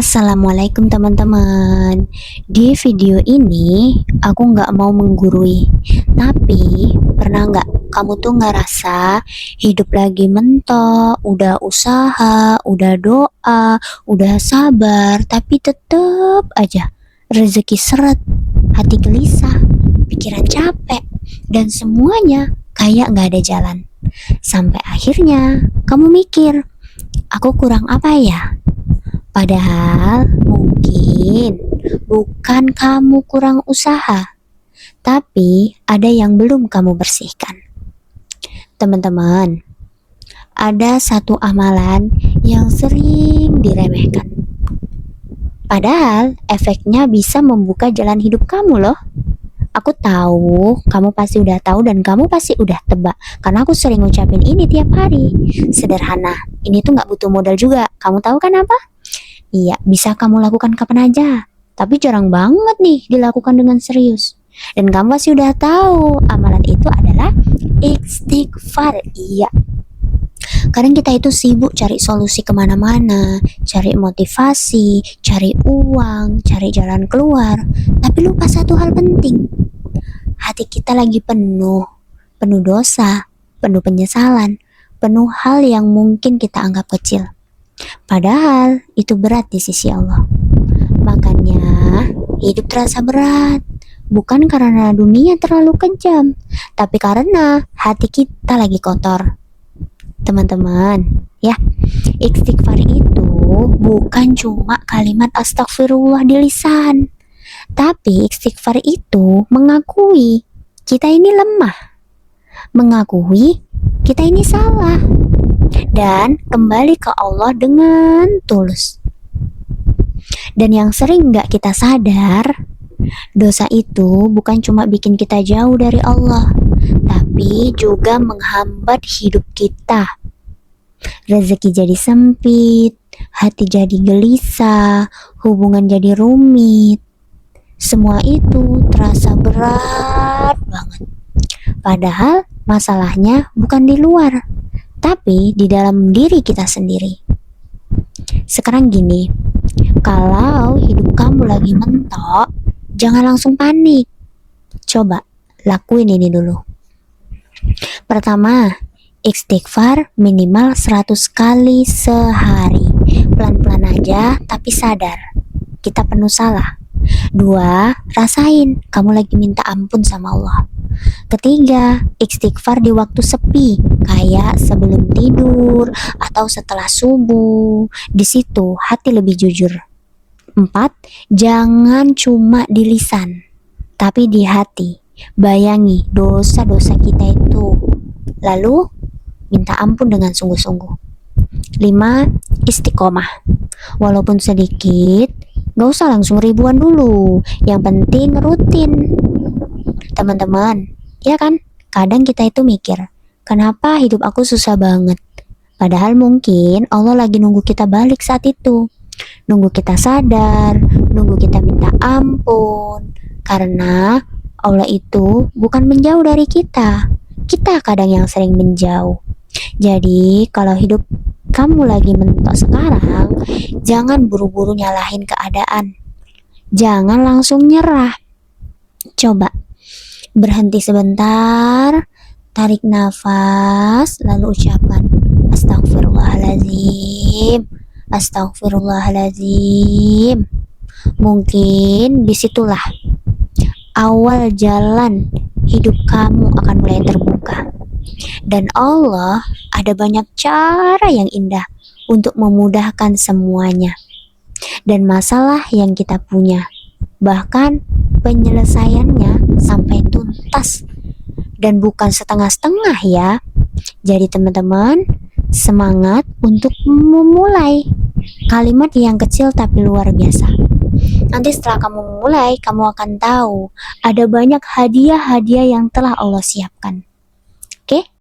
Assalamualaikum teman-teman. Di video ini aku nggak mau menggurui, tapi pernah nggak kamu tuh ngerasa hidup lagi mentok, udah usaha, udah doa, udah sabar, tapi tetep aja rezeki seret, hati gelisah, pikiran capek, dan semuanya kayak nggak ada jalan. Sampai akhirnya kamu mikir, aku kurang apa ya? Padahal mungkin bukan kamu kurang usaha, tapi ada yang belum kamu bersihkan. Teman-teman, ada satu amalan yang sering diremehkan. Padahal efeknya bisa membuka jalan hidup kamu loh. Aku tahu, kamu pasti udah tahu dan kamu pasti udah tebak. Karena aku sering ngucapin ini tiap hari. Sederhana, ini tuh gak butuh modal juga. Kamu tahu kan apa? Iya, bisa kamu lakukan kapan aja. Tapi jarang banget nih dilakukan dengan serius. Dan kamu pasti udah tahu, amalan itu adalah istighfar. Iya, kadang kita itu sibuk cari solusi kemana-mana, cari motivasi, cari uang, cari jalan keluar. Tapi lupa satu hal penting. Hati kita lagi penuh dosa, penuh penyesalan, penuh hal yang mungkin kita anggap kecil. Padahal itu berat di sisi Allah. Makanya hidup terasa berat, bukan karena dunia terlalu kejam, tapi karena hati kita lagi kotor. Teman-teman, ya, istighfar itu bukan cuma kalimat astagfirullah di lisan, tapi istighfar itu mengakui kita ini lemah, mengakui kita ini salah, dan kembali ke Allah dengan tulus. Dan yang sering gak kita sadar, dosa itu bukan cuma bikin kita jauh dari Allah, tapi juga menghambat hidup kita. Rezeki jadi sempit, hati jadi gelisah, hubungan jadi rumit. Semua itu terasa berat banget. Padahal masalahnya bukan di luar, tapi di dalam diri kita sendiri. Sekarang gini, kalau hidup kamu lagi mentok, jangan langsung panik. Coba lakuin ini dulu. Pertama, istighfar minimal 100 kali sehari. Pelan-pelan aja, tapi sadar kita penuh salah. 2, rasain kamu lagi minta ampun sama Allah. Ketiga, istighfar di waktu sepi, kayak sebelum tidur atau setelah subuh. Di situ hati lebih jujur. 4, jangan cuma di lisan, tapi di hati. Bayangi dosa-dosa kita itu, lalu minta ampun dengan sungguh-sungguh. 5, istiqomah. Walaupun sedikit, gak usah langsung ribuan dulu. Yang penting rutin. Teman-teman, ya kan? Kadang kita itu mikir, kenapa hidup aku susah banget? Padahal mungkin Allah lagi nunggu kita balik saat itu. Nunggu kita sadar, nunggu kita minta ampun. Karena Allah itu bukan menjauh dari kita. Kita kadang yang sering menjauh. Jadi kalau hidup kamu lagi mentok sekarang, jangan buru-buru nyalahin keadaan. Jangan langsung nyerah. Coba berhenti sebentar, tarik nafas, lalu ucapkan astagfirullahaladzim, astagfirullahaladzim. Mungkin disitulah awal jalan hidup kamu akan mulai terbuka. Dan Allah ada banyak cara yang indah untuk memudahkan semuanya. Dan masalah yang kita punya, bahkan penyelesaiannya sampai tuntas. Dan bukan setengah-setengah ya. Jadi teman-teman, semangat untuk memulai. Kalimat yang kecil tapi luar biasa. Nanti setelah kamu memulai, kamu akan tahu ada banyak hadiah-hadiah yang telah Allah siapkan. Oke?